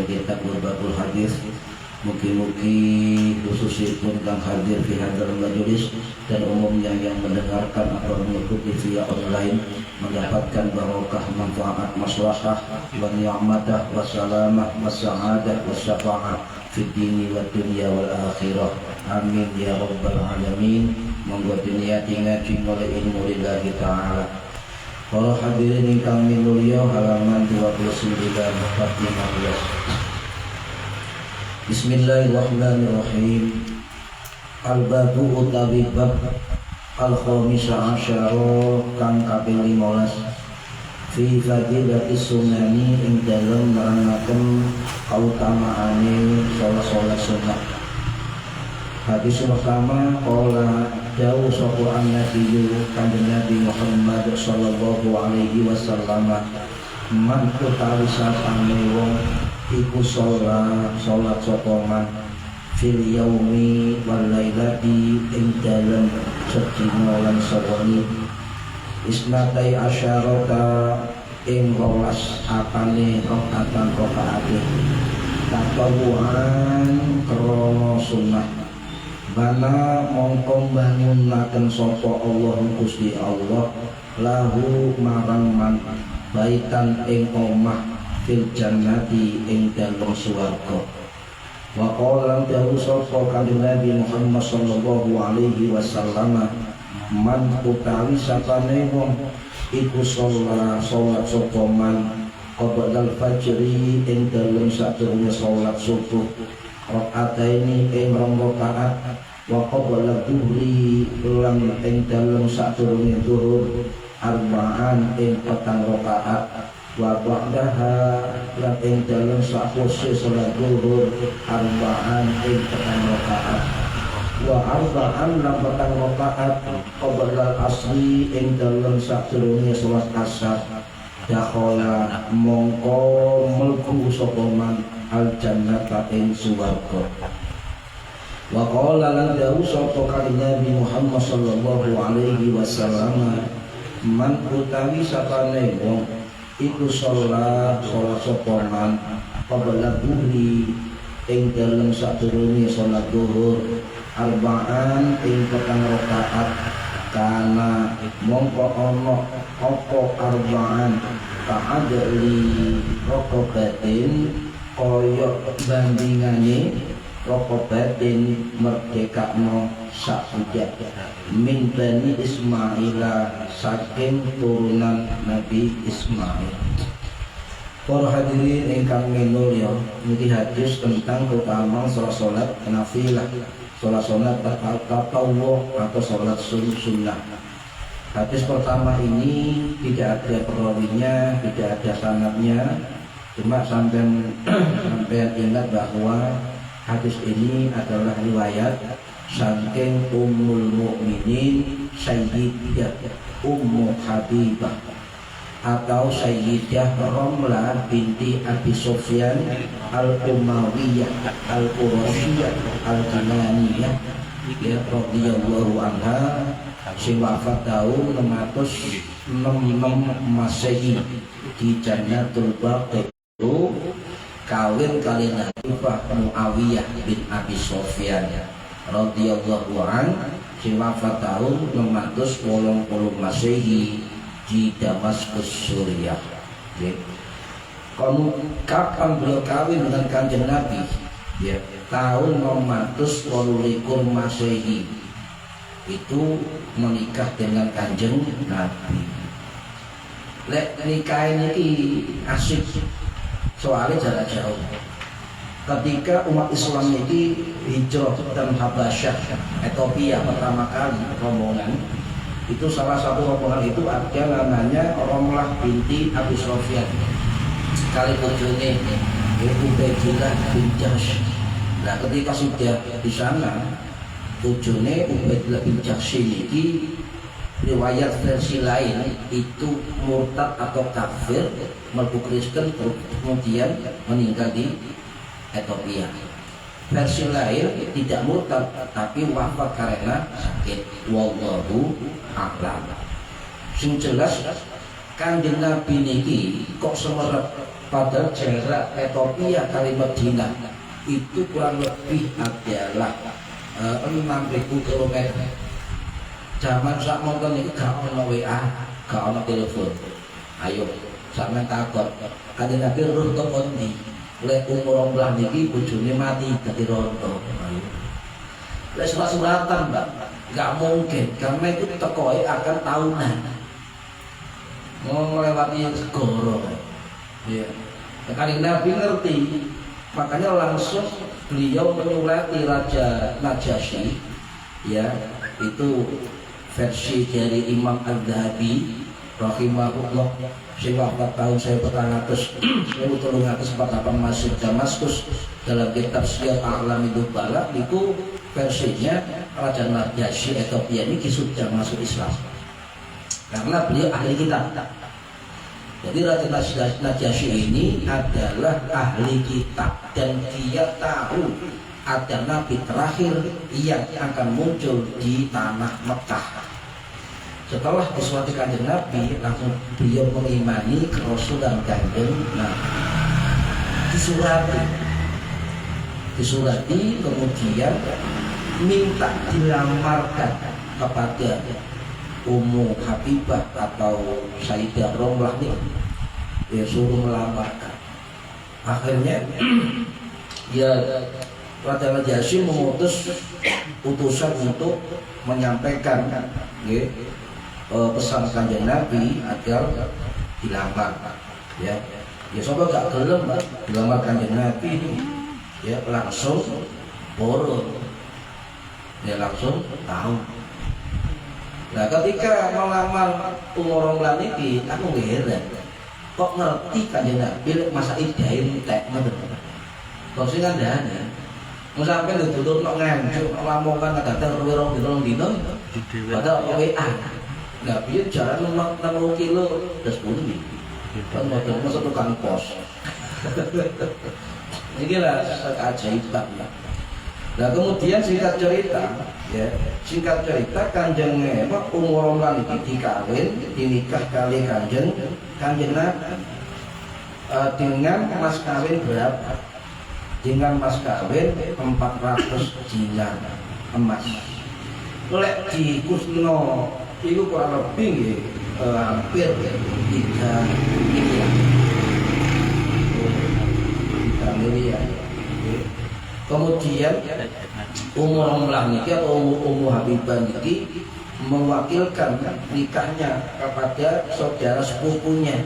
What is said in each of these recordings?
kitab Urbatul Hadis. Mugi-mugi khususipun kang hadir di hadirat majelis dan umumnya yang mendengarkan atau mengikuti via online mendapatkan barokah, manfaat, maslahah, wa ni'matah, wa salamah, wa sa'adah, wa syafa'ah fi dini wa dunya wal akhirah. Amin ya rabbal alamin. Monggo diniati ngaji oleh ilmu lillahi ta'ala. Para hadirin ingkang minulya, halaman 29 bab 15. Bismillahirrahmanirrahim. Al-babu utawi bab al-khamisa asyara kang kaping 15 fi fadilati sunani ing dalem nerangaken kautamaane salat sunat. Hadis pertama, qala jauh sapa an-nabi kanjeng Nabi Muhammad sallallahu alaihi wasallam, man utawi sapane wong iku sholat sokongan fil yaumi wal lailati ing dalem sedina lan sawengi isnatai asyarata ing 12 apane rakaatan rakaate tatawuan krana sunnah bana mongko bangunaken sapa Allah Gusti Allah lahu marang man baitan ing omah fil jannati ing dalem swarga. Wa qala dawu sapa kanjeng Nabi Muhammad sallallahu alaihi wasallam, man utawi sapane wong iku salat sapa man qabla al-fajri ing dalem sadurunge salat subuh rakaataini ing rong rakaat wa qabla dhuhri lan ing dalem sadurunge zuhur arba'an ing petang rakaat wa ba'daha lan ing dalem sakwise salat zuhur arba'an ing petang rakaat wa arba'an lan petang rakaat qabla asri ing dalem sadurunge salat asar dakhala mongko mlebu sapa man al jannata ing swarga. Wa qala lan dawu sapa kanjeng Nabi Muhammad sallallahu alaihi wasallam, man utawi sapane wong iku sholat sapa man qabla dhuhri ing dalem sadurunge salat zuhur arba'an ing petang rakaat kana mongko ana apa arba'an ta'adli rakabatin kaya bandingane rakabatin merdekakno sak budak min bani Ismaila saking turunan Nabi Ismail. Para hadirin ingkang minulya, niki hadis tentang keutamaan salat nafilah, salat tatawwu atau salat sunnah. Hadis pertama ini tidak ada perawinya, tidak ada sanadnya, cuma sampai ingat bahwa hadis ini adalah riwayat saking Ummul Mukminin Sayyidah Ummu Habibah atau Sayyidah Ramlah binti Abi Sufyan Al-Umayyah Al-Qurasiyah Al-Kinaniyah ya radhiyallahu anha sing wafat tahun 666 Masehi di Jannatul Baqi kawin kali Nabi Muawiyah bin Abi Sufyan radhiyallahu an sing wafat tahun 680 Masehi di Damaskus Suriah. Kapan beliau kawin dengan kanjeng Nabi? Ya, tahun 618 Masehi itu menikah dengan kanjeng Nabi. Lek nikah ini asik soalnya jarak jauh. Ketika umat Islam ini hijrah dan Habasyah, Ethiopia pertama kali rombongan, itu salah satu rombongan itu ada namanya Ramlah binti Abi Sufyan. Kali bojone Ubaidillah bin Jahsy. Nah, ketika sudah di sana, bojone Ubaidillah bin Jahsy ini riwayat versi lain itu murtad atau kafir, mlebu Kristen kemudian meninggal di Ethiopia. Versi lain tidak murtad tapi wafat karena sakit. Wallahu a'lam. Sing jelas kanjeng Nabi niki kok semerep Padahal jarak Ethiopia kali Madinah itu kurang lebih adalah 6.000 km. Zaman sak mongkon iki gak ono WA, gak ono telepon. Ayo sampean takon, Kanjeng Nabi ruh to kondi. Lek umur 12 niki bojone mati dadi rondo. Ayo. Lek suratan, Mbak, gak mungkin karena itu tekoe akan tahunan. Mau melewati segoro. Ya. Kanjeng Nabi ngerti, makanya langsung beliau menyulati Raja Najasyi, ya, itu versi dari Imam Al-Dhahabi rahimahullah sing wafat tahun 1348 Masjid Damaskus dalam kitab Syiar A'lami Nubala itu versinya Raja Najasyi Ethiopia ini sudah masuk Islam karena beliau ahli kitab. Jadi Raja Najasyi ini adalah ahli kitab dan dia tahu ada nabi terakhir yang akan muncul di tanah Mekah. Setelah disuati Kanjeng Nabi, langsung beliau mengimani kerasulan Kanjeng Nabi. Disurati kemudian minta dilamarkan kepada Ummu Habibah atau Sayyidah Romlah nih, ya suruh melamarkan. Akhirnya ya Raja Najasyi mengutus utusan untuk menyampaikan ya, pesan Kanjeng Nabi agar dilamar. Ya coba gak gelem dilamar Kanjeng Nabi ini, ya langsung borong, ya langsung tahu. Nah ketika melamar umur orang ini, aku heran kok ngerti Kanjeng Nabi masa idahin tek ngoten. Kok sing kandhane mau sampai ditutur nok nganjuk lamongan kadang rong dino padahal WA. Nah piye jalan 60 kilo terus pundi. Kan motor masuk tukang pos. Ini lah keajaiban ya. Nah kemudian singkat cerita Kanjeng umur orang ini dinikah kali Kanjeng Nabi dengan mas kawin berapa? Dengan mas kawin 400 dinar emas. Lek di Kusno itu kurang lebih hampir 3 miliar. Kemudian umur Romlah niki atau Ummu Habibah niki mewakilkan nikahnya kepada saudara sepupunya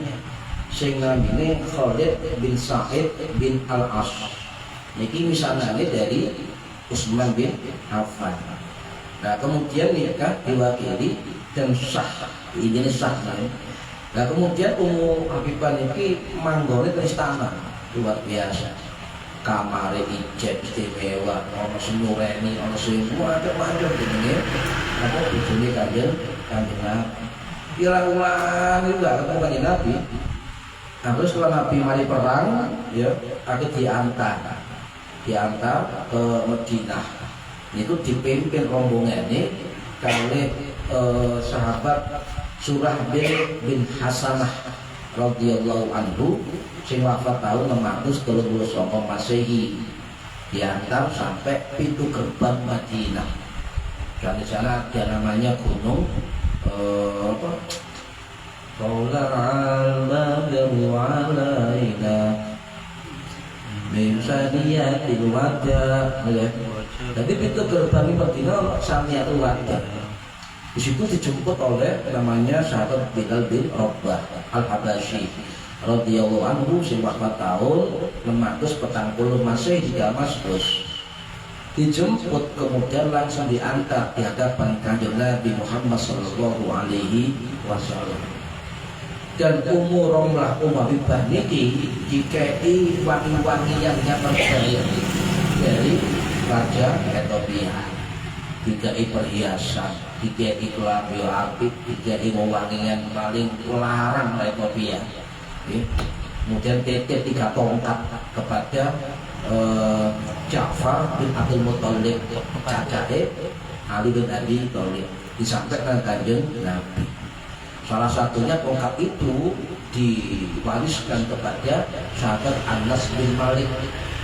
sing namine Khalid bin Sa'id bin Al-As. Niki misalnya dari Utsman bin Affan. Nah kemudian nikah diwakili dan sah, ini sah. Nah kemudian Ummu Habibah niki manggone teng istana luar biasa. Kamare ijek istimewa, ono senureni, ono semua macam-macam jenenge. Apa bojone Kanjeng Nabi. Pirang-pirang itu gak ketemu Kanjeng Nabi. Nah, terus setelah Nabi mari perang, ya, aku diantar ke Madinah. Itu dipimpin rombongan ini kali sahabat Surah bin Hasanah radhiyallahu anhu sing wafat tahun 639 Masehi, diantar sampai pintu gerbang Madinah. Dan di sana ada namanya gunung Tola'al-Badru alaina min saniyatil wada. Jadi pintu gerbang Madinah saniyatil wada. Di situ dijemput oleh namanya sahabat Bilal bin Rabah Al-Habasyi radhiyallahu anhu sing wafat tahun 640 Masehi di Damaskus. Dijemput kemudian langsung diangkat di hadapan Kanjeng Nabi Muhammad sallallahu alaihi wasallam. Dan Ummu Romlah Ummu Habibah niki dikei wangi-wangiannya terbaik dari Raja Ethiopia. Dikei perhiasan, dikei kelambi apik, dikei wewangian paling larang Ethiopia. Kemudian titip 3 tongkat kepada Ja'far bin Abdul Muthalib, cacake Ali bin Abi Thalib, disampaikan Kanjeng Nabi. Salah satunya tongkat itu diwariskan kepada sahabat Anas bin Malik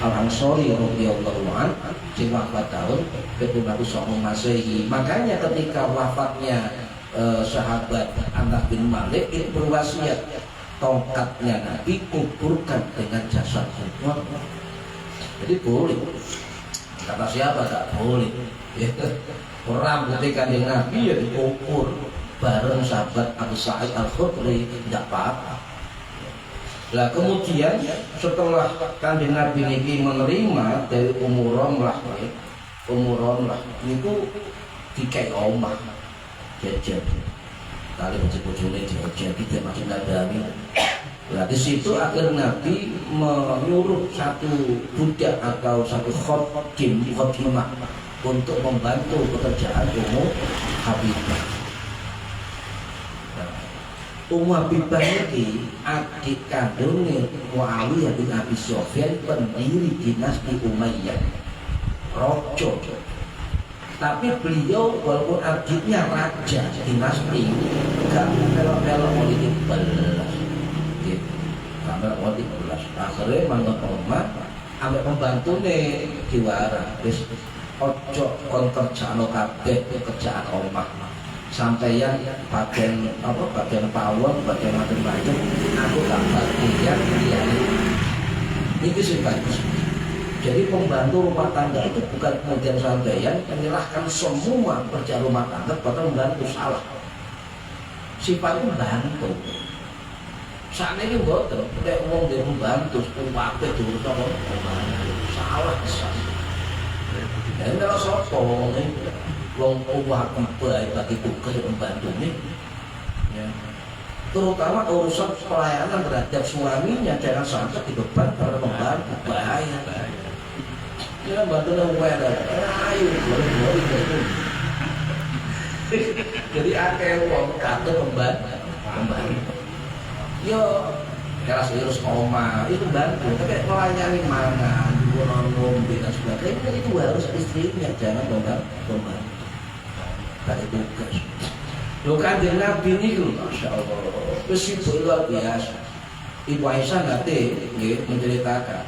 Al-Ansari radhiyallahu anhu sing wafat tahun 709 Masehi. Makanya ketika wafatnya sahabat Anas bin Malik itu berwasiat tongkatnya Nabi kuburkan dengan jasad Umar. Jadi boleh. Kata siapa tak boleh. Orang ketika Nabi ya dikubur bareng sahabat Abu Sa'id Al-Khudri tidak apa-apa. Nah kemudian setelah Kanjeng Nabi ini menerima dari umuron lah itu dikai omah jajan kali bocah-bocahnya jajan tidak makin Nabi. Nah di situ akhir Nabi menyuruh satu budak atau satu khotimah untuk membantu pekerjaan umum Habibah. Habibah ini adik kandungnya Muawiyah bin Abi Sufyan, pendiri dinasti Umayyah, rojo. Tapi beliau walaupun adiknya raja dinasti, gak melok-melok politik belas, gitu. Gak melok politik belas. Akhirnya mantan omah, ambek pembantu nih diwara, wis ojo kon kerjaan kabeh kerjaan omah. Sampaian bagian pawon, bagian macam-macam, aku tak bagian dia ini sih bagus. Jadi pembantu rumah tangga itu bukan kemudian sampaian menyerahkan semua kerja rumah tangga pada membantu, salah. Sifatnya membantu. Saat ini betul, tidak ngomong dia membantu, apa itu membantu, salah besar. Dan kalau sopong wong baik bagi tugas membantu nih, ya. Terutama urusan pelayanan terhadap suaminya jangan sampai dibeban pada pembantu, bahaya. Ya bantu nongwer, ayo boleh gitu. Jadi akhirnya wong kata pembantu. Yo, keras urus oma itu bantu, tapi melayani mana, ngombe dan sebagainya itu harus istrinya, jangan pembantu. Dari tugas. Lo Kanjeng Nabi ini masya Allah, itu luar biasa. Ibu Aisyah nanti menceritakan,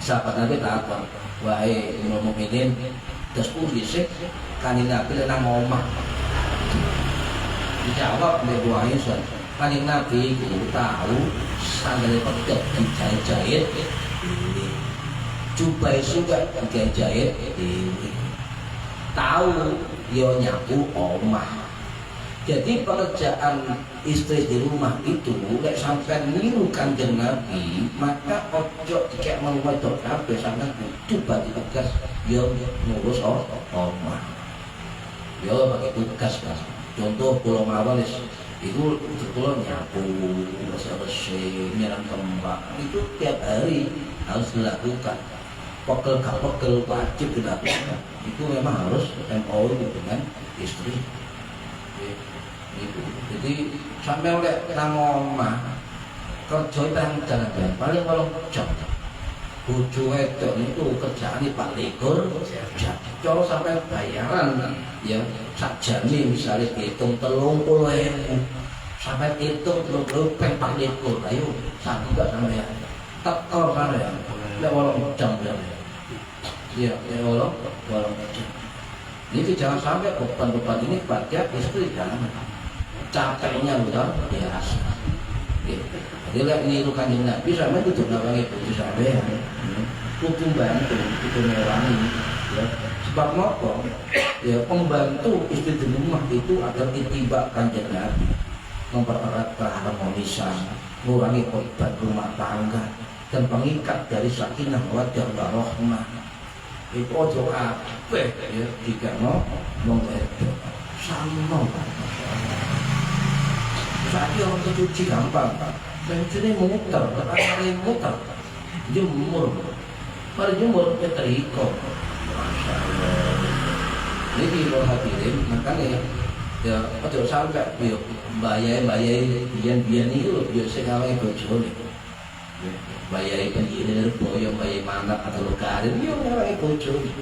sahabat Nabi takut, wahai Ummul Mukminin, terus pulisik Kanjeng Nabi nang omah. Dijawab oleh Ibu Aisyah, Kanjeng Nabi itu tahu sandal pedet dijahit-jahit, jubai juga dijahit, tahu yo nyapu omah. Jadi pekerjaan istri di rumah itu lek sampai niru Kanjeng Nabi, maka ojo dikek mengwedok kabeh sampean kudu bagi tugas yo ngurus omah. Yo bagi tugas kan. Contoh kula mawon itu kula nyapu, bersih-bersih, nyiram kembang, itu tiap hari harus dilakukan. Pegel wajib dilakukan. Itu memang harus MOU dengan istri. Itu. Jadi sampai oleh nang omah kerja tang jalan-jalan paling 8 jam. Bojo wedok itu kerjaan Pak Likur, cara sampai bayaran ya sakjane misalnya hitung 30.000 sampai hitung 30 Pak Likur. Ayo sak juga sampai tekor kan ya. Lek 8 jam ya. Iya, walau ini jangan sampai beban-beban ini pada istri, jangan. Capeknya luar biasa. Jadi lihat ini itu Kanjeng Nabi sama itu nawangi putus sampai kudu bantu, kudu mewangi. Ya. Sebab apa? Ya pembantu istri di rumah itu agar itibak Kanjeng Nabi, mempererat keharmonisan, mengurangi beban rumah tangga dan pengikat dari sakinah mawaddah warahmah. Itu ojo kabeh ya dikano mengedok sama. Saat orang kecuci gampang, bensinnya muter, tekanan muter, jemur, pada jemur keterikot, masya Allah. Jadi kalau hadirin makanya ya ojo sampai biar bayai bian itu biasa ngawai bojone. Bayai penjiri boyong bayai mana atau karir yo ngawai bojone.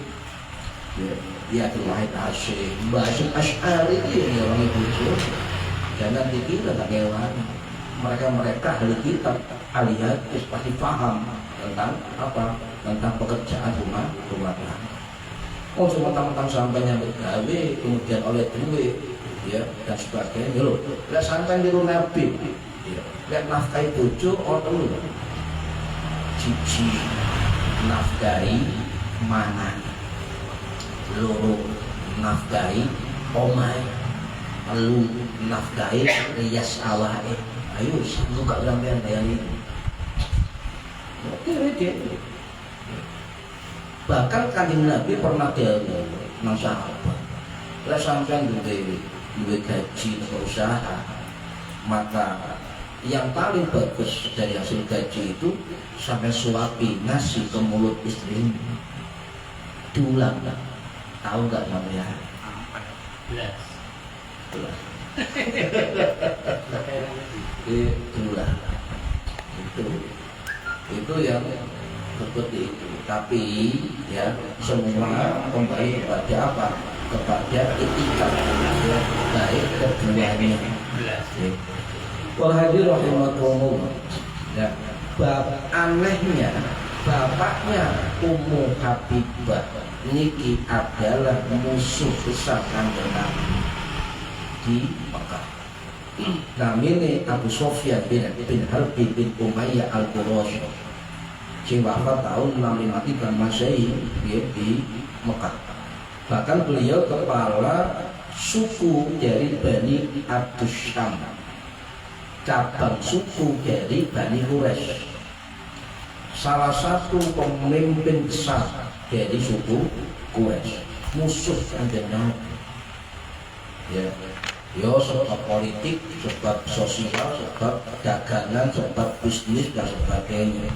Ya tuh wahid asyik, bahasa Asy'ari itu yang ngawai bojone. Jangan dikira tak ngewani. mereka ahli kitab, ahli hadis pasti paham tentang apa, tentang pekerjaan rumah tangga. Oh cuma tentang sampainya bergawe kemudian oleh duit ya dan sebagainya loh. Lihat sampai di Nabi ya. Lihat nafkahi bojo orang loh cici nafkahi mana loro nafkahi omai lu nafkahi rias awae. Ayo buka sampean bayari. Oke dia. Bahkan Kanjeng Nabi pernah dawuh nang sahabat. Lah sampean duwe gaji usaha, maka yang paling bagus dari hasil gaji itu sampai suapi nasi ke mulut istrimu. Dulang. Tahu enggak namanya? Dulang. Itulah itu yang seperti itu, tapi ya semua kembali kepada apa, kepada etika ya, baik keduanya. Walhadir rahimakumullah ya, anehnya bapaknya Ummu Habibah niki adalah musuh besar Kanjeng Nabi di Mekah. Namanya Abu Sufyan bin Harbi bin Umayyah al-Quraisy sing wafat tahun 653 Masehi di Mekah. Bahkan beliau kepala suku dari Bani Abdus Syam, cabang suku dari Bani Quraisy, salah satu pemimpin besar dari suku Quraisy, musuh Kanjeng Nabi ya. Yo sebab politik, sebab sosial, sebab dagangan, sebab bisnis dan sebagainya.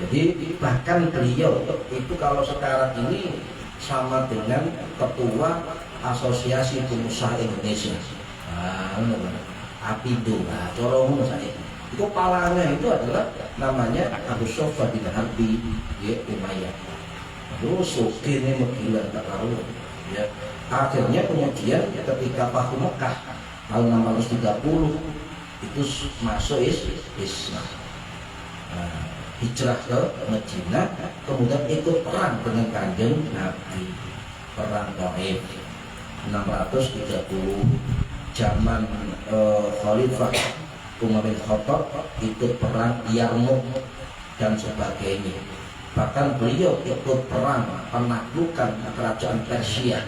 Jadi bahkan beliau itu kalau sekarang ini sama dengan ketua Asosiasi Pengusaha Indonesia. Apindo, corong saya. Itu kepalanya itu adalah namanya Abu Sufyan bin Harbi ya Umayyah. Terus sugih gila tak tahu ya. Akhirnya kemudian ketika Fathu Mekah tahun 630 itu masuk Islam, hijrah ke Madinah, kemudian ikut perang dengan Kanjeng Nabi, perang Taif 630 zaman Khalifah Umar bin Khattab, ikut perang Yarmouk dan sebagainya. Bahkan beliau ikut perang penaklukan kerajaan Persia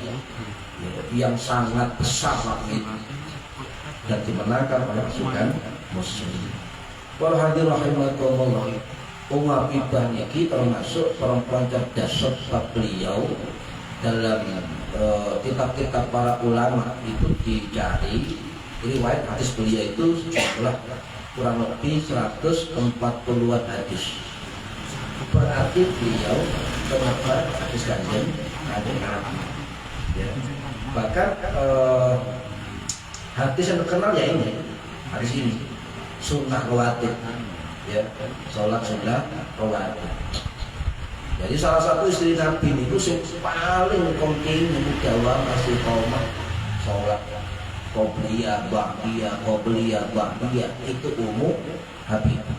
yang sangat besar waktu itu dan dimenangkan oleh pasukan Muslim. Walhadir rahimakumullah, Ummu Habibah niki termasuk perempuan cerdas, sebab beliau dalam kitab-kitab para ulama itu dicari riwayat hadis beliau itu jumlah kurang lebih 140-an hadis. Berarti beliau menebar hadis Kanjeng Nabi ya. Bahkan hadis yang terkenal ya ini, hadis ini sunnah rawatib ya, sholat sunnah rawatib. Jadi salah satu istri Nabi itu yang paling penting menjawab masih kaum sholat qobliyah, ba'diyah itu Ummu Habibah.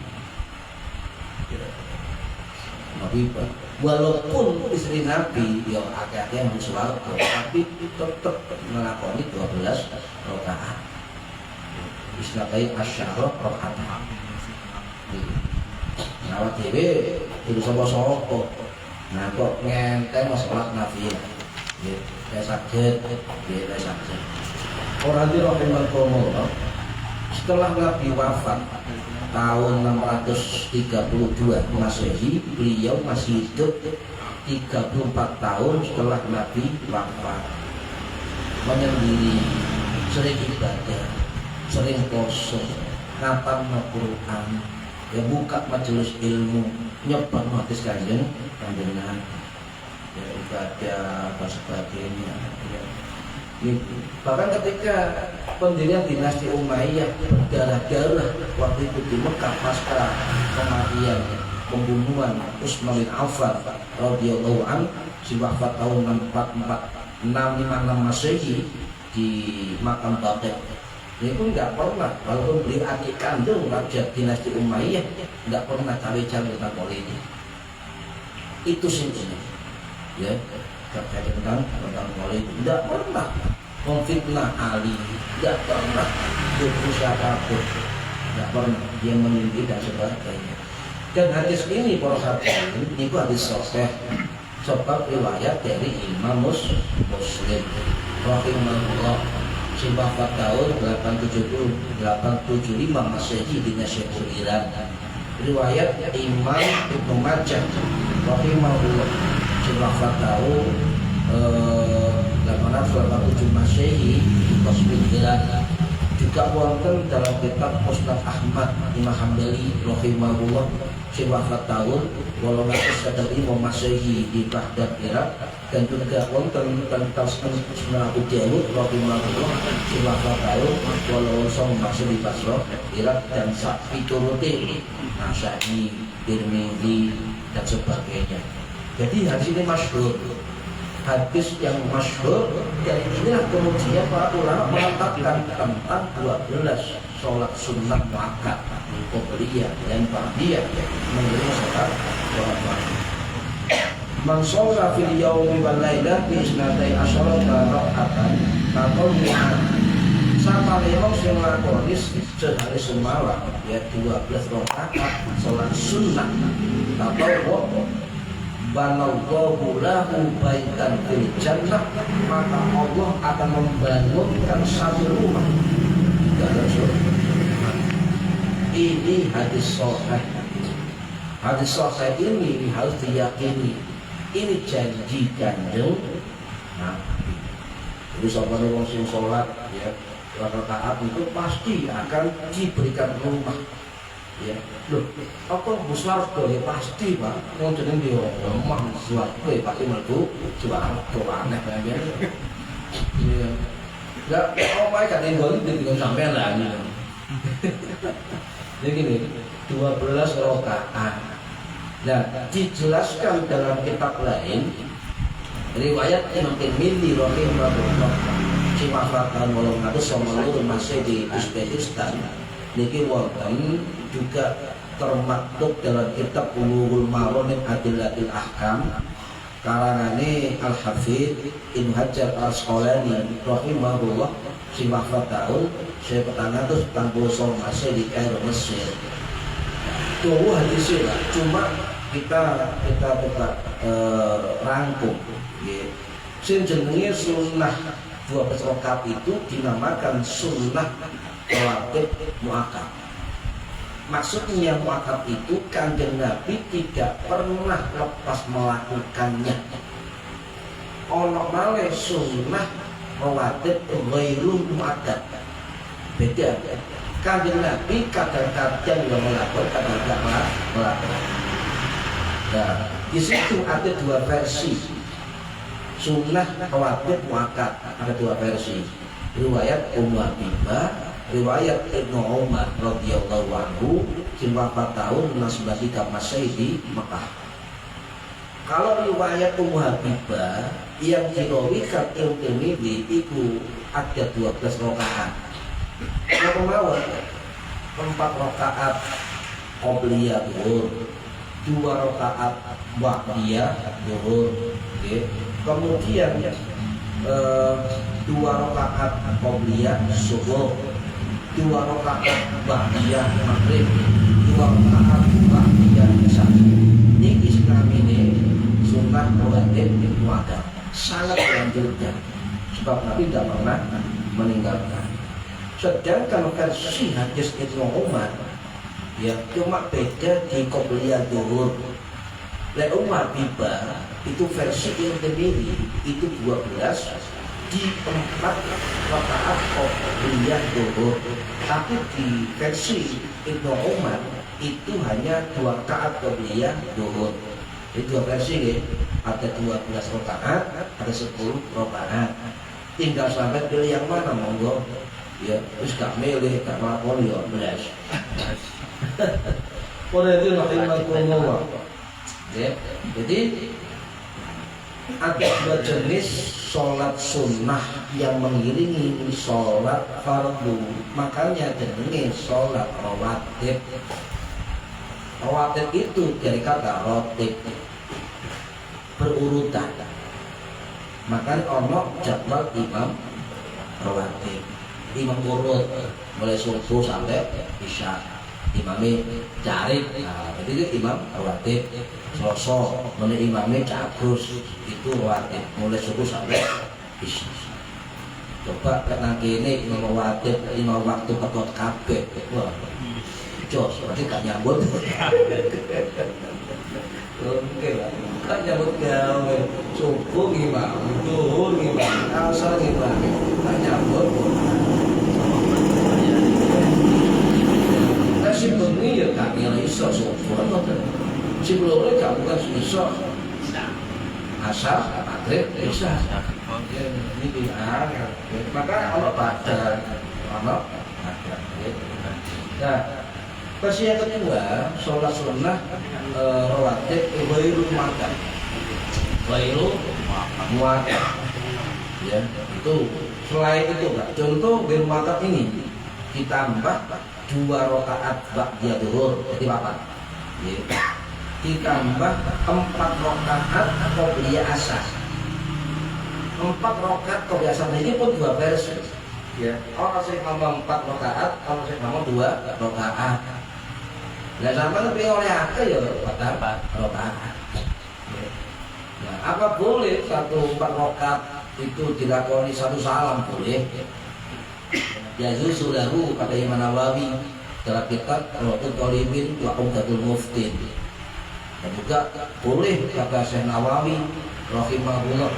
Walaupun istri Nabi ya akhirnya yang swarga, tapi tetap melakoni 12 rakaat. Isnatai asyara rakaat. Nawat dhewe kudu sapa-sapa. Nah kok ngenteng salat Nabi. Nggih, saged, saged. Ora dirahimahumullah. Setelah Nabi wafat tahun 632 Masehi, beliau masih hidup 34 tahun setelah Nabi wafat. Menyendiri, sering ibadah, sering puasa, ngapal Al-Quran, ya buka majelis ilmu, nyebar hadis Kanjeng Nabi, ya ibadah dan sebagainya. Ya. Bahkan ketika pendirian dinasti Umayyah berdarah-darah waktu itu di Mekah pasca kematian pembunuhan Utsman bin Affan radhiyallahu an, si wafat tahun 656 Masehi di makam Baqi Ini pun nggak pernah, walaupun beliau adik kandung Raja dinasti Umayyah, nggak pernah cawe-cawe tentang politik. Itu simpelnya, ya, terkait tentang politik, nggak pernah memfitnah Ali, nggak pernah berusaha siapapun, nggak pernah dia memiliki dan sebagainya. Dan hadis ini para sahabat ini hadis sahih, sebab riwayat dari Imam Muslim rahimahullah. Wafat tahun 875 Masehi di Syekhul Iran. Riwayat Imam Ibnu Majah rahimahullah wafat tahun 887 Masehi di Syekhul Iran. Juga wonten dalam kitab Musnad Ahmad Imam Hambali rahimahullah wafat tahun 805 Masehi di Baghdad Irak. Dan juga wonten tentang Sunan Abu Dawud rahimahullah wafat tahun 809 Masehi di Basra Irak. Dan sapi turuti Nasa'i, Tirmidzi dan sebagainya. Jadi hadis ini masyhur, hadis yang masyhur, dan inilah kemudian para ulama mengatakan tentang 12 sholat sunnah muakkad, qobliyah dan ba'diyah, mengenai sholat muakkad. Man shalla fil yaumi wal lailati isnatai asyarata raka'atan tatawwu'an. Sama lewat yang lakoni sehari semalam ya 12 rakaat sholat sunnah tatawwu'. Banallahu lahu baitan fil jannah, maka Allah akan membangunkan satu rumah di dalam surga. Ini hadis sahih. Hadis sahih ini harus diyakini. Ini janji Kanjeng Nabi. Jadi sahabat wong sing sholat ya rakaat itu pasti akan diberikan rumah. Ya, loh, apa besar ya pasti pak, mau jadi dia rumah suatu ya pasti merdu suatu aneh banget. Iya, nggak, oh mereka tinggal sampai lah gitu. Jadi gini, 12 rakaat. Nah, dijelaskan dalam kitab lain, riwayat Imam Tirmidzi rahimahullah, si wafatan 890 masih di Uzbekistan. Niki wonten juga termaktub dalam kitab Bulughul Maram min Adillatil Ahkam karangane Al-Hafidz Ibnu Hajar Al-Asqalani rahimahullah si wafat tahun 1949 Masehi di Kairo Mesir. Tuh hadisnya cuma kita rangkum nggih. Sing jenenge sunnah 12 rakaat itu dinamakan sunnah rawatib muakkad. Maksudnya muakkad itu Kanjeng Nabi tidak pernah lepas melakukannya. Ono malih sunnah rawatib ghairul muakkad. Beda. Kanjeng Nabi kadang-kadang melakukan, kadang-kadang melakukan. Nah, di situ ada dua versi. Sunnah rawatib muakkad ada dua versi. Riwayat Ummu Habibah, riwayat Ibnu Umar radhiyallahu anhu sing wafat tahun 1903 Masehi di Mekah. Kalau riwayat Ummu Habibah yang dirawikan Imam Tirmidzi itu ada 12 rakaat. Apa mawon? 4 rakaat qobliyah zuhur, 2 rakaat ba'diyah zuhur, okay. Kemudian 2 rakaat qobliyah subuh, 2 rakaat ba'diyah maghrib, 2 rakaat ba'diyah isya. Ini Islam ini sunnah rawatib muakkad, sangat dianjurkan sebab Nabi tidak pernah meninggalkan. Sedangkan versi hadis Ibnu Umar ya cuma beda di qobliyah zuhur. Ummu Habibah itu versi yang sendiri itu 12 di 4 rakaat qobliyah zuhur. Tapi di versi Ibnu Umar itu hanya 2 rakaat qobliyah zuhur. Itu 2 versi ya. Ada 12 rakaat, ada 10 rakaat. Tinggal sampai pilih yang mana monggo. Ya, terus gak milih, gak melakon ya belas. Pada itu rahimakumullah. Ya, jadi ada 2 jenis sholat sunnah yang mengiringi sholat fardu, makanya jenenge sholat rawatib. Rawatib itu dari kata rotib, berurutan. Makanya ono jadwal imam rawatib, imam urut mulai subuh sampai isya, imamnya cari, nah itu imam rawatib. Selasa mulai imamnya cabrus, itu rawatib mulai subuh sampai isya. Coba kena kini imam rawatib, imam waktu ketut kabeh, wah jos, berarti gak nyambut. Oke lah, gak nyambut gawe. Subuh gimana, duhur gimana, asar gimana, gak nyambut. Nah si bengi ya gak nilai iso subuh apa tuh? Si belum gak bukan iso. Asar, maghrib, isya. Ini bilang, maka Allah baca, Allah baca. Nah, versi yang kedua, sholat sunnah rawatib ghairu muakkad. Ghairu muakkad. Ya, itu selain itu Pak. Contoh ghairu muakkad ini ditambah 2 rakaat ba'da zuhur jadi 4. Ya. Ditambah 4 rakaat qobliyah asar. 4 rakaat qobliyah asar ini pun 2 versi. Ya, orang sering ngomong 4 rakaat, orang sering ngomong 2 rakaat. Nah sama tapi oleh akal ya 4 rakaat. Nah, apa boleh 1 4 rakaat itu dilakoni 1 salam boleh. Ya Zulahu kata Imam Nawawi dalam kitab Raudatul Talibin wa Umdatul Muftin. Dan juga boleh kata Syekh Nawawi rahimahullah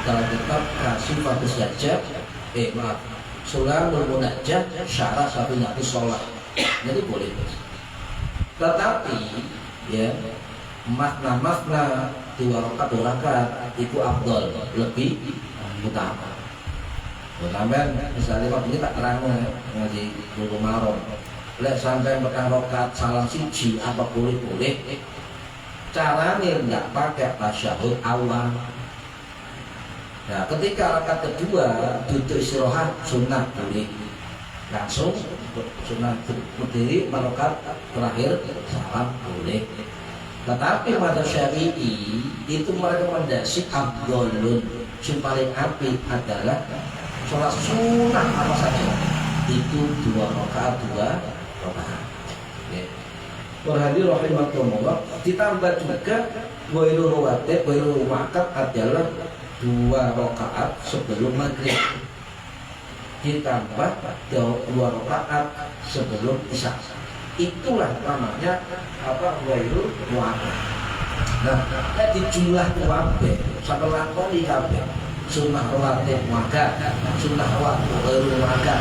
dalam kitab Kasifatus Sajjah, Sulamul Munajjah syarah Safinahus Shalah. Jadi boleh. Tetapi ya makna 2 rakaat itu afdal, lebih utama. Sampai misalnya waktu ini tak terang ngaji dulu marom. Lek sampai petang rakaat salam siji apa boleh? Caranya nggak pakai tasyahud awal. Nah, ketika rakaat kedua duduk istirahat sunnah boleh. Langsung sunnah berdiri rakaat terakhir salam boleh. Tetapi madzhab Syafi'i itu merekomendasi afdhalun, yang paling apik adalah sholat sunnah apa saja itu 2 rakaat. Berhadir rahimahullah ditambah juga ghairu rawatib, ghairu muakkad adalah 2 rakaat sebelum maghrib, ditambah 2 rakaat sebelum isya. Itulah namanya ghairu muakkad. Nah, di jumlah kabeh sampai lakoni kabeh sunnah rawatib muakkad, sunnah rawatib ghairu muakkad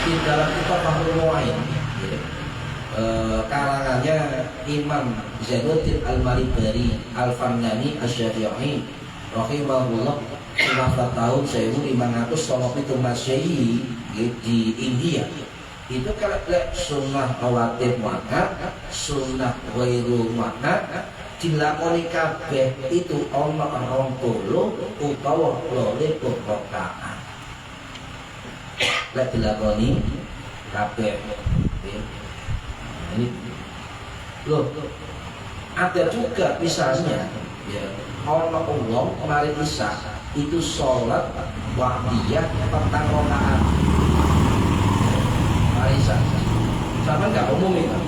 di dalam kitab Fathul Mu'in. Karangannya Imam Zainuddin Al-Malibari Al-Fannani Asy-Syafi'i rahimahullah tahun 1597 Masehi di India. Itu kalau sunnah rawatib muakkad, sunnah ghairu muakkad dilakoni kabeh itu ana 20 utawa 20 rakaat. Lek dilakoni kabeh. Ini loh, ada juga misalnya ya Allah kemarin isya itu sholat waqtiyah petang rakaat mari isya sama nggak umum itu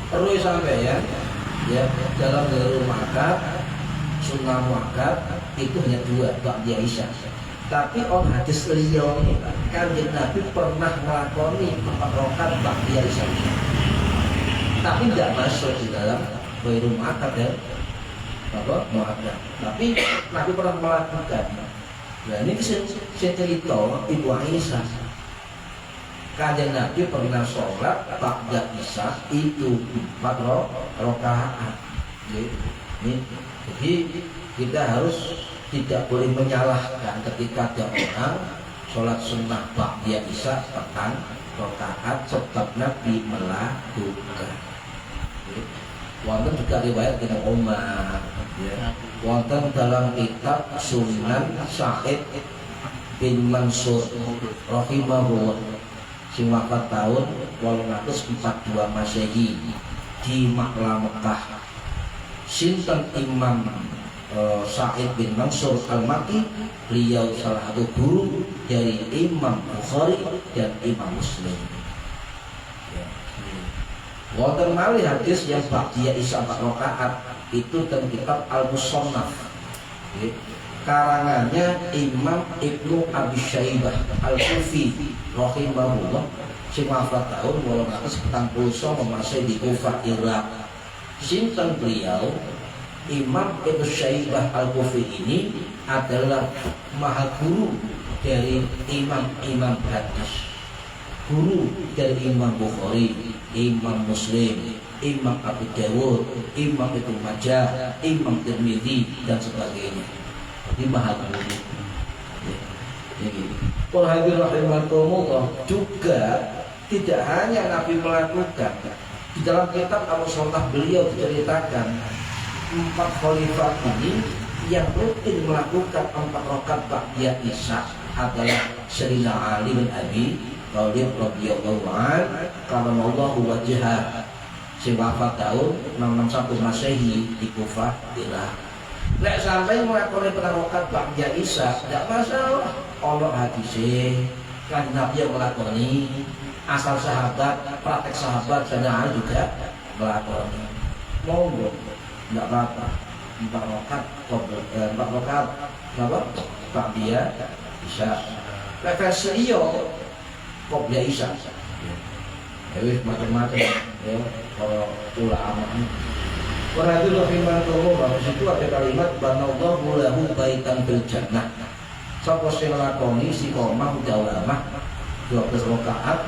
perlu sampai ya dalam ghairu muakkad sunnah muakkad itu hanya 2 waqtiyah isya. Tapi on hadis liya ini kan Nabi pernah melakoni 4 rakaat waqtiyah isya. Tapi tidak masuk di dalam ghairu muakkad ya, muakkad. Tapi Nabi pernah melakukan. Nah ini saya cerita Ibu Aisyah. Kanjeng Nabi pernah sholat ba'da isya itu 4 rakaat. Jadi kita harus tidak boleh menyalahkan ketika ada orang sholat sunnah ba'da isya petang rakaat sebab Nabi melakukan. Wonten juga riwayat Ibnu Umar, ya. Wonten dalam kitab Sunan Sa'id bin Mansur rahimahullah sing wafat tahun 842 Masehi di Maklah Mekah. Sinten Imam Sa'id bin Mansur Al-Makki, beliau salah satu guru dari Imam Bukhari dan Imam Muslim. Wonten malih hadis yang ba'diyah Isya 4 rakaat itu dalam kitab Al-Musannaf, karangannya Imam Ibnu Abi Syaibah Al-Kufi rahimahullah sing wafat tahun 849 Masehi di Kufah, Irak. Sinten beliau? Imam Ibnu Syaibah Al-Kufi ini adalah maha guru dari imam-imam hadis, guru dari Imam Bukhari, Imam Muslim, Imam Abu Dawud, Imam Ibnu Majah, Imam Tirmidzi dan sebagainya. Ini maha guru. Qul hadir rahimakumullah, juga tidak hanya Nabi melakukan. Di dalam kitab Al-Musannaf beliau diceritakan 4 khalifah ini yang rutin melakukan 4 rakaat ba'diyah Isya adalah Sayyidina Ali bin Abi Thalib radhiyallahu anhu karamallahu wajhah sing wafat tahun 661 Masehi di Kufah, Irak. Nek sampai melakukan rakaat ba'diyah Isya tidak masalah. Ono hadise kan Nabi yang melakoni, asal sahabat, praktek sahabat dan juga melakoni. Monggo, tidak apa-apa. 4 rakaat apa? Ba'diyah Isya. Nek versi iyo qobliyah Isya. Wis macam-macam ya para ulama. Waradul firman Allah, di situ ada kalimat banallahu lahu baitan fil jannah. Sapa sing lakoni istiqomah jawamah 12 rakaat,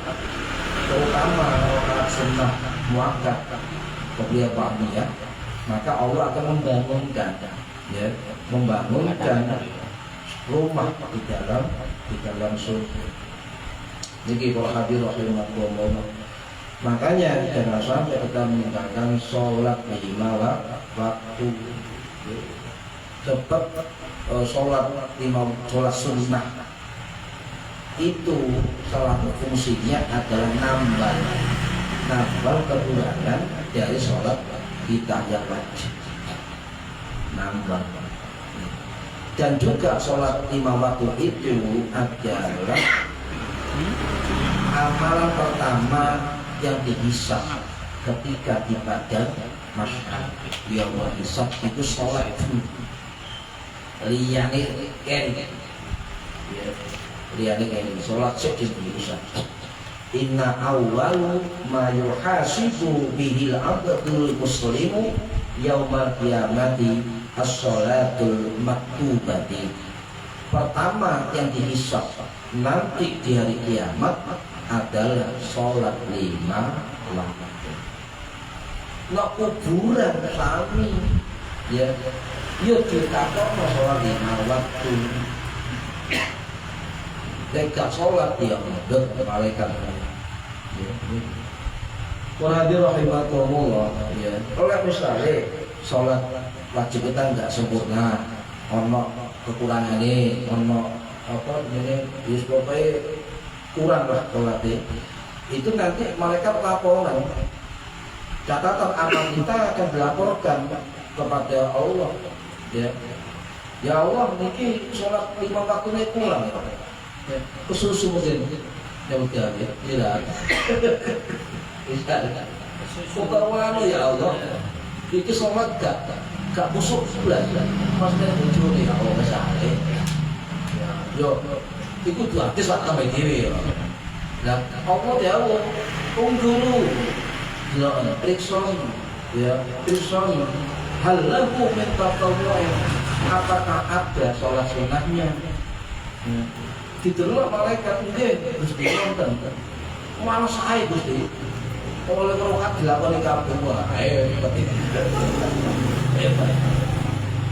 terutama rakaat sunnah muakkad qobliyah ba'diyah, maka Allah akan membangunkan rumah di dalam surga. Jadi kalau hadir rahimahullah, makanya jangan sampai kita meninggalkan sholat 5 waktu. Sebab sholat sunnah itu salah satu fungsinya adalah nambal kekurangan dari sholat kita yang wajib, nambal. Dan juga sholat 5 waktu itu adalah amalan pertama yang dihisab ketika di padang mahsyar. Ya Allah, hisab itu sholat liyane sholat sejak dihisab. Inna awwalu ma yuhasibu bihil abdul muslimu yaumal qiyamati as-sholatul maktubati. Pertama yang dihisab nanti di hari kiamat adalah sholat 5 waktu. Nak kuburan sami ya, yuk kita kok sholat 5 waktu. Dekat sholat dia medek malaikat. Wahadir rahimakumullah ya. Kalau misalnya sholat wajib kita enggak sempurna, ono kekurangannya, ono apa ini pokoknya kurang lah sholatnya, itu nanti malaikat laporan, catatan amal kita akan dilaporkan kepada Allah ya. Ya Allah, niki sholat 5 waktunya kurang ya. Kesusu mungkin ya udah ya tidak bukan ya Allah, niki sholat gak busuk sebelah maksudnya muncul ya Allah misalnya yo itu tuh artis lah tambah dewi ya. Nah Allah ya Allah tunggu dulu ya periksa hal lahu min tatawwu'in, apakah ada sholat sunnahnya. Gitu loh malaikat ini Gusti nonton malah saya Gusti oleh rokat dilakoni kabeh wae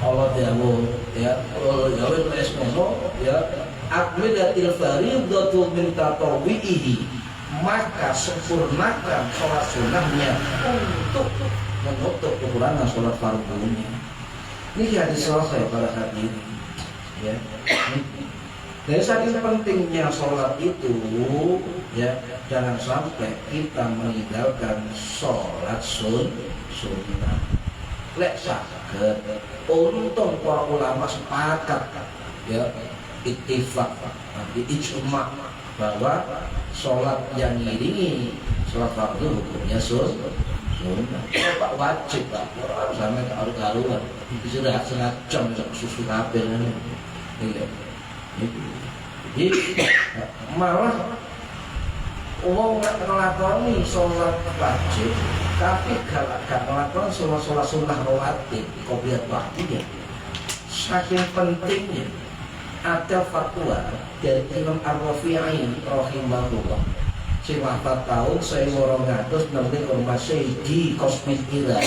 Allah ya Allah ya wis ya akmidatil fardhu min tatawwihi, maka sempurnakan sholat sunnahnya untuk menutup kekurangan sholat fardunya. Ini hadis selesai pada hadirin. Ya. Dari saking pentingnya sholat itu, ya jangan sampai kita meninggalkan sholat sunnah. Lek saged, untung para ulama sepakat, ya ittifaq, ijma bahwa sholat yang ngiringi sholat fardu hukumnya sunnah. Pak wajib Pak, orang sampai karu-karuan, sudah setengah jam susu kabel ini. Jadi malah uang nggak ngelakoni sholat wajib, tapi gak ngelakoni sholat sunnah rawatib, qobliyah ba'diyah. Saking pentingnya ada fatwa dari Imam Ar-Rafi'i rahimahullah. Sing wafat tahun 1200 nanti rumah Syekh Qasmil ya.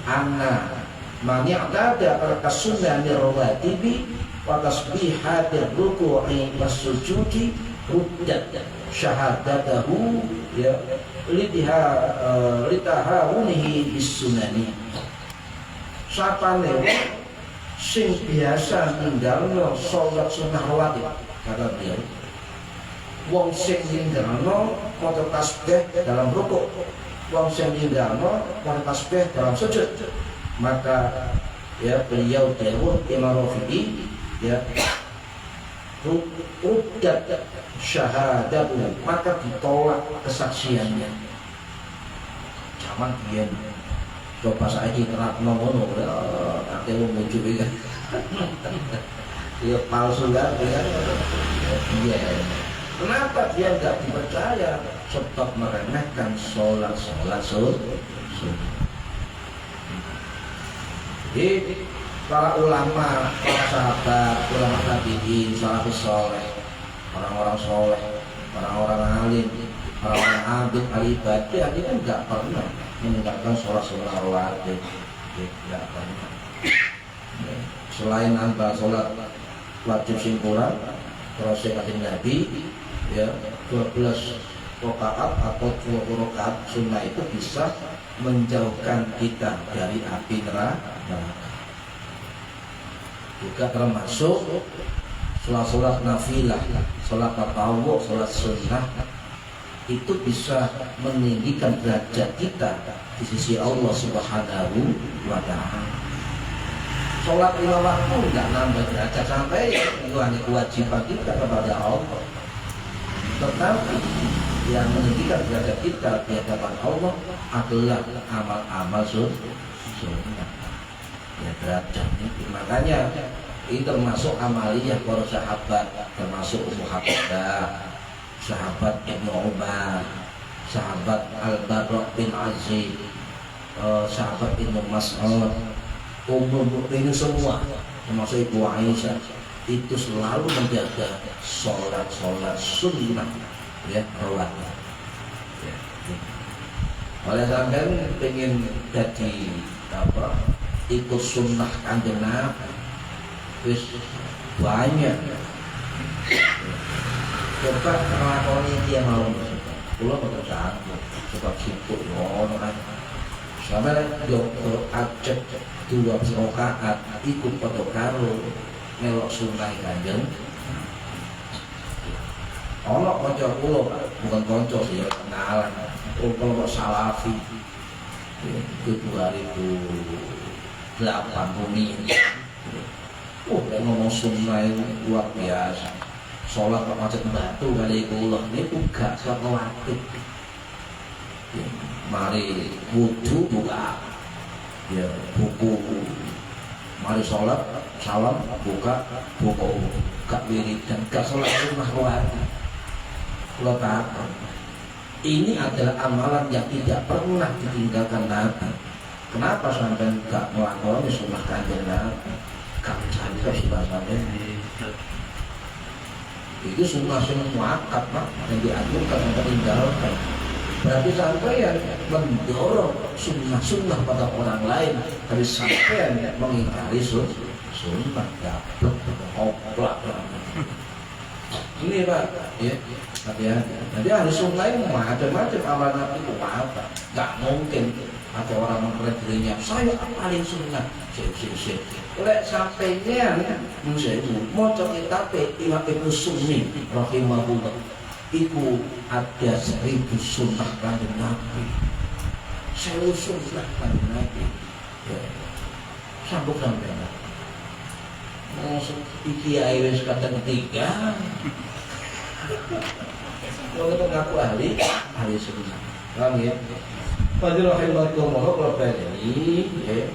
Anna man ya'tada al-sunnah rawatibi wa tasbihatir ruku'i was-sujudi ruddat syahadatahu ya litahawunihi bis-sunani. Sapane sing biasa ninggalno salat sunnah rawatib, kata beliau, wong sing ninggalno maca tasbih dalam rukuk, wong sing ninggalno maca tasbih dalam sujud, maka ya beliau dawuh Imam Rafi'i ya ruddat syahadatu, maka ditolak kesaksiannya. Zaman dia coba saya diterapno ngono ate wong muncul kan. Ya palsu kan ya. Iya. Kenapa dia enggak dipercaya? Sebab meremehkan sholat sunnah. Jadi para ulama, para sahabat, ulama tabi'in, salafus saleh, orang-orang soleh, orang-orang alim, orang-orang abid, al-ibadah, dia kan enggak pernah meninggalkan sholat sunnah rawatib. Enggak pernah. Selain anta sholat wajib sing kurang, terus kanjeng Nabi ya 12 rakaat atau 20 rakaat sunnah itu bisa menjauhkan kita dari api neraka. Juga termasuk sholat nafilah, sholat tatawwu, sholat sunnah itu bisa meninggikan derajat kita di sisi Allah Subhanahu wa Ta'ala. Sholat lima waktu tidak nambah derajat sampai itu hanya kewajiban kita kepada Allah. Tetapi yang meninggikan derajat kita di hadapan Allah adalah amal-amal sunnah. Ya derajat itu. Makanya ini termasuk amaliyah para sahabat, termasuk Ummu Habibah, sahabat Ibnu Umar, sahabat Al-Bara bin Azib, sahabat Ibnu Mas'ud, umum ini semua, termasuk Ibu Aisyah, itu selalu menjaga sholat sunnah, ya rawatib. Ya, ya. Oleh sampean pengen jadi apa? Ikut sunnah kanjeng Nabi, wis banyak. Coba ngelakoni dia mau, pulau pekerjaan, sebab sibuk, ngono kan. Sama yo ajak 2 rakaat ikut pada karo melok sunnah kanjeng. Ono kanca kula bukan kanca sih ya kenalan. Kelompok Salafi. Itu 2008 bumi. Ngomong sunnah itu luar biasa. Sholat kok macet batu kali kula niku gak sholat wajib. Mari wudu buka ya buku, mari sholat salam buka buku, gak wiridan, gak sholat sunnah rawatib. Kalau tak, ini adalah amalan yang tidak pernah ditinggalkan Nabi. Kenapa sampai gak melakukan sunnah kanjeng Nabi? Gak cantik bahasanya. Itu sunnah muakkad Pak, yang dianjurkan dan ditinggalkan. Berarti sampean mendorong sunnah pada orang lain, dari sampean mengingkari sunnah, gablok, oplak. Ini Pak, ya, hati-hati. Jadi ahli sunnah ini macam-macam amalan Nabi itu apa? Gak mungkin Ada orang mengklaim dirinya, saya paling sunnah. Lek sampainya mau kitab Imam Ibnu Sunni rahimahullah. Iku ada 1000 sunnah kanjeng Nabi. 1000 sunnah kanjeng Nabi. Ya. Sambung sampai. Iki ae wis kadang ketiga. Kalau kita ngaku ahli sunnah. Paham ya? Fadil rahimakumullah kalau balik ya.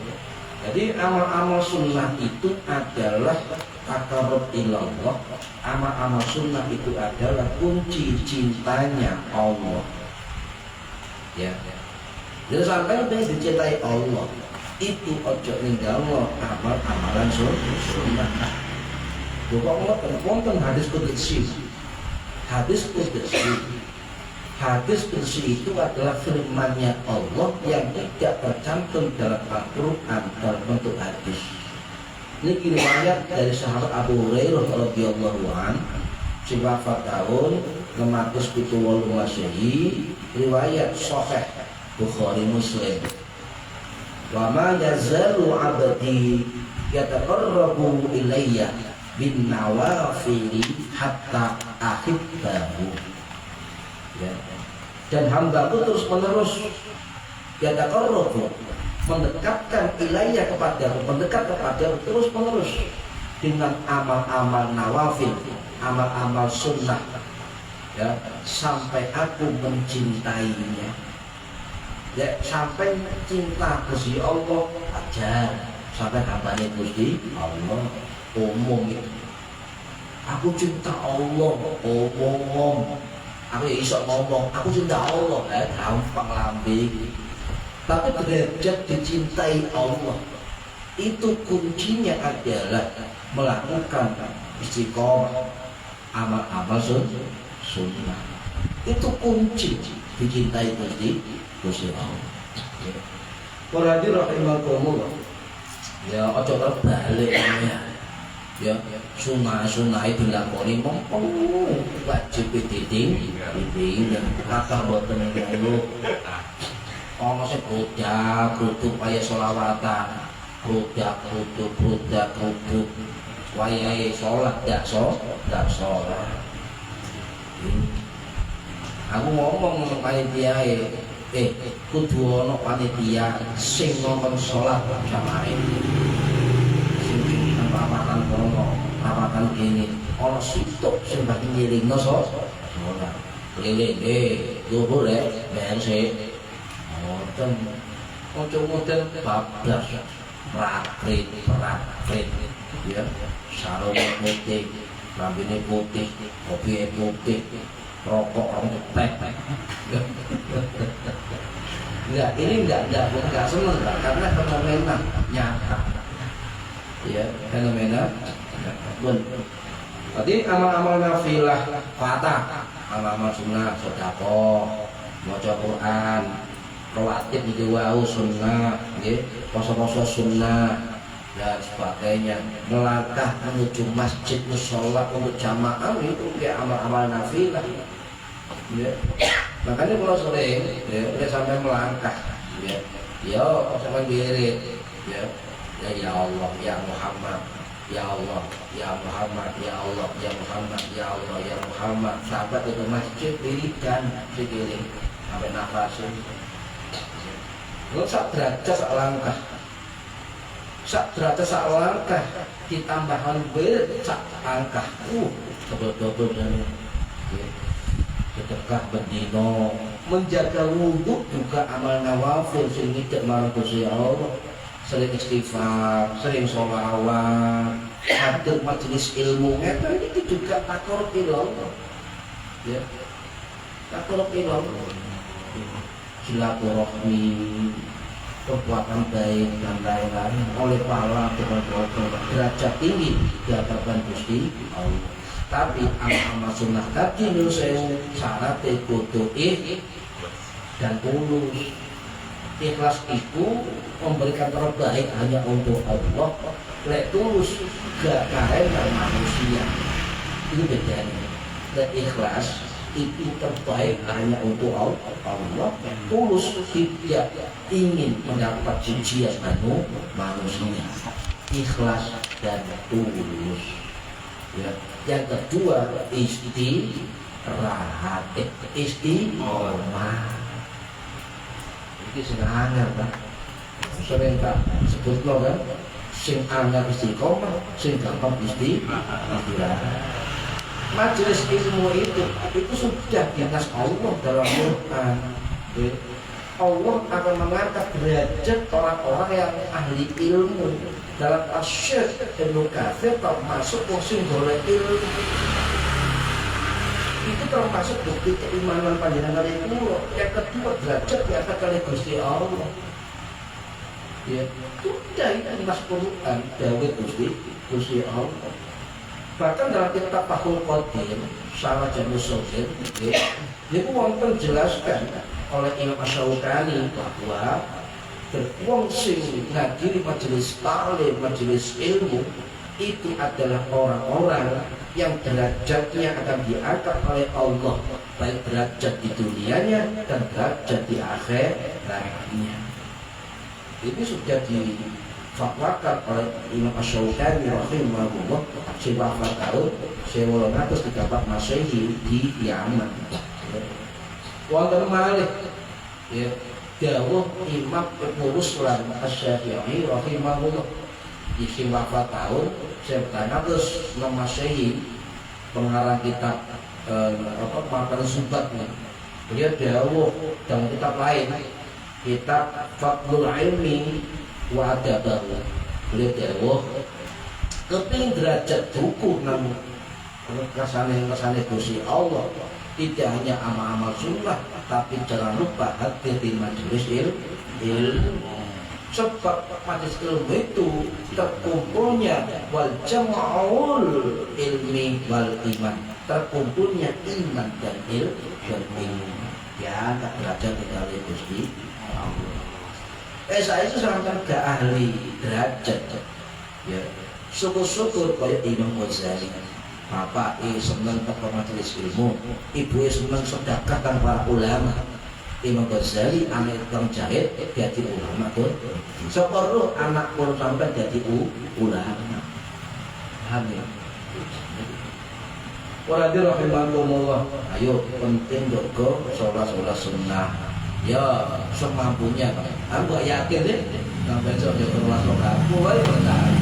Jadi amal-amal sunnah itu adalah taqarrub ilallah. Amal-amal sunnah itu adalah kunci cintanya Allah. Ya. Jadi sampai pengen dicintai Allah, itu ojo ninggalno amal-amalan sunnah. Kok wonten hadis qudsi. Hadis qudsi itu adalah firman-Nya Allah yang tidak tercantum dalam Al-Qur'an dalam bentuk hadis. Ini riwayat dari sahabat Abu Hurairah radhiyallahu anhu, sing wafat tahun 678 Masehi, riwayat sahih Bukhari Muslim. Wa ma yazalu 'abdi yataqarrabu ilayya bin nawafili hatta ahibbahu. Ya. Dan hambaku terus menerus yataqarrabu, mendekatkan ilayya kepadaku, mendekat kepadaku terus menerus dengan amal-amal nawafil, amal-amal sunnah, ya, sampai aku mencintainya. Ya, sampai cinta Gusti Allah aja, sampai hambane Gusti Allah umum itu. Aku cinta Allah, umum. Aku iso ngomong, aku cinta Allah, gampang lambe. Tapi derajat dicintai Allah itu kuncinya adalah melakukan istiqomah, amal-amal sunnah. Itu kunci dicintai Gusti Allah. Para hadirin rahimakumullah. Ya ojo terbalik ya. Sunah itu dilakoni mongko wajib diting dan kata boten ngono. Ono sing godak kaya selawatan, godak wayahe salat dak salat. Aku ngomong nang panitiae, kudu ana panitia sing ngomong salat jamaah. Sing rapatan kono, rapatan kene, ana sitok sing bagi ngiringno salat. Keliling dhuwur bense. Model bablas prakrit ya, sarung putih, lambene putih, kopi putih, rokok cepet. Ini enggak seneng karena fenomena nyata. Ya, fenomena pun. Tadi amal-amal nafilah fatah, amal-amal sunnah, sedekah, maca Quran, rawatib iki wau sunnah, nggih, poso-poso sunnah dan sebagainya. Melangkah menuju masjid mushola untuk jamaah itu ya amal-amal nafilah. Ya. Makanya kalau sering ya sampai melangkah ya sampai wirid ya Allah, ya Muhammad, ya Allah, ya Muhammad, ya Allah, ya Muhammad, ya Allah, ya Muhammad. Sahabat itu masjid wiridan sekiling sampai nafas. Lu sak derajat sak langkah ditambahkan wirid sak langkah. Double dan sedekah bendino, menjaga wudhu juga amal nawafil sing tidak marang Gusti Allah, sering istighfar, sering sholawat, hadir majelis ilmu, itu juga taqarrub ilallah. Ya, taqarrub ilallah, silaturahmi, perbuatan baik dan lain-lain oleh pahala dengan derajat tinggi di hadapan Gusti Allah. Tapi amal sunnah tadi menurut saya syaratnya kudu dan tulus. Ikhlas itu memberikan terbaik hanya untuk Allah. Lek tulus gak karena manusia. Itu bedanya. Lek ikhlas itu terbaik hanya untuk Allah, tulus, tidak ingin mendapat pujian manusia, ikhlas dan tulus. Ya. Yang kedua istirahat, istiqomah. Ini sing angel kan, sering tak sebut lo kan, sing angel istiqomah, sing gampang istirahat. Majelis ilmu itu sudah di atas Allah dalam Quran. Allah akan mengangkat derajat orang-orang yang ahli ilmu. Dalam Asy-Syaikh Ibnu Katsir termasuk sing golek ilmu. Itu termasuk bukti keimanan panjenengan itu. Yang kedua derajat diangkat oleh Gusti Allah. Ya, sudah ini Mas Quran Dawud Gusti Allah. Bahkan dalam kitab Fathul Qadir Syarah Jamus Shahir itu wonten jelaskan oleh Imam Asy-Syaukani bahwa wong sing ngadiri majelis taklim, majelis ilmu itu adalah orang-orang yang derajatnya akan diangkat oleh Allah, baik derajat di dunianya dan derajat di akhiratnya. Ini sudah difatwakan oleh Imam Asy-Syaukani rahimahullah sewa tahun 1934 Masehi di Yaman. Wonten malih ya dawuh Imam Ibnu Ruslan Asy-Syafi'i rahimahullah di sewa tahun 1906 Masehi, pengarang kitab Matan Subat. Beliau dawuh dalam kitab lain, kitab Fadlul Ilmi wa Adabahu. Beliau dawuh keping derajat hukum namun kesane Gusti Allah tidak hanya amal-amal sunnah, tapi jangan lupa hadir di majelis ilmu. Sebab majelis ilmu itu terkumpulnya wal jama'ul ilmi wal iman, terkumpulnya iman dan ilmu. Ya, tak derajat dari Gusti Allah. Saya itu sangat gak ahli derajat. Ya. Syukur-syukur kaya Imam Ghazali, bapak seneng teko majelis ilmu, ibu seneng sedekah kang para ulama. Imam Ghazali anak tukang jahit jadi ulama tuh. Separuh anak pun sampai jadi ulama. Paham ya? Walaupun rahimahumullah, ayo penting jaga sholat sunnah. Ya semampunya. Aku yakin deh, sampai jaga sholat mulai bertahan.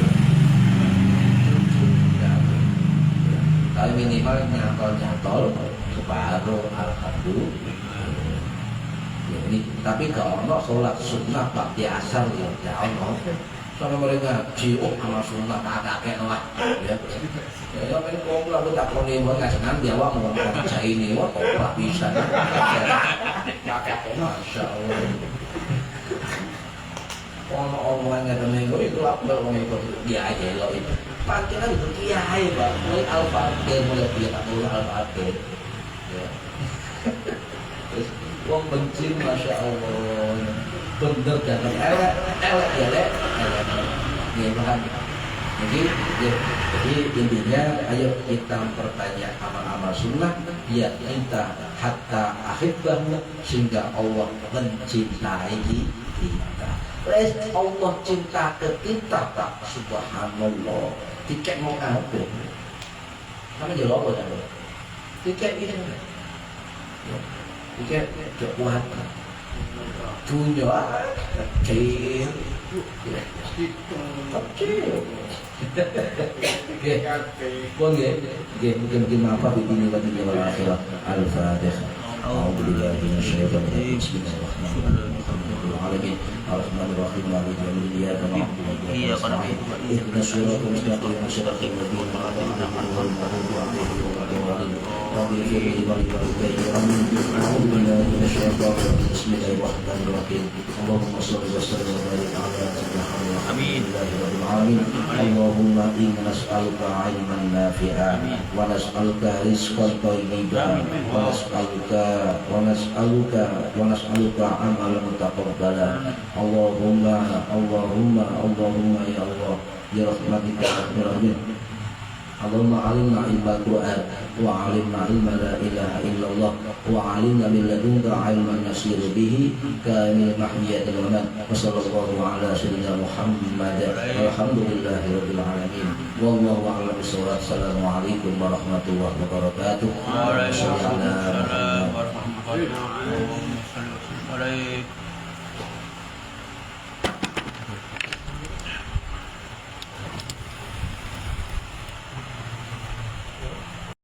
Kalau minimal nyantol separuh alhamdulillah. Ya, ini tapi kalau ono sholat sunnah bakti asar ya ono. Sama mereka ngaji sama sunnah kakek lah. Ya. Ya men kok aku tak koni wae ngajengan dia wae mau kerja ini wae kok ora bisa. Kakek masyaallah. Ono omongan ngene itu aku wong ikut dia aja lo itu. Pantenan itu kiai Pak, mulai Al-Fatihah, mulai dia tak mulai Al-Fatihah. Ya. Terus wong benci Masya Allah, bener dan elek. Ya Tuhan. Jadi intinya ayo kita memperbanyak amal-amal sunnah, ya kita hatta akhirnya sehingga Allah mencintai kita. Allah cinta ke kita tak subhanallah. Tiket mau apa? Kamu jawab apa dah? Tiket ini, tiket kuat, tunjuk kecil, mungkin apa begini bagi orang akhirat. Al-Fatihah. أعوذ بالله من الشيطان الرجيم بسم الله الرحمن الرحيم الرحمن الرحيم مالك يوم الدين إياك نعبد وإياك نستعين اهدنا الصراط المستقيم صراط الذين أنعمت عليهم غير المغضوب عليهم ولا الضالين رب اغفر لي ولوالدي أعوذ بالله من الشيطان الرجيم بسم الله الرحمن الرحيم اللهم صل وسلم وبارك على سيدنا محمد آمين رب العالمين اللهم إنا نسألك علما نافعا ونسألك رزقا طيبا ونسألك عملا متقبلا اللهم ya Allah ya rahmatika ya Allahumma alimna ilmal Quran وعلمنا علما لا إله إلا الله وعلمنا من لدنك علما نسير به كامل محية الممات وصلى الله على سيدنا محمد والحمد لله رب العالمين والله أعلم بالصواب. السلام عليكم ورحمة الله وبركاته. Waalaikumsalam warahmatullahi wabarakatuh.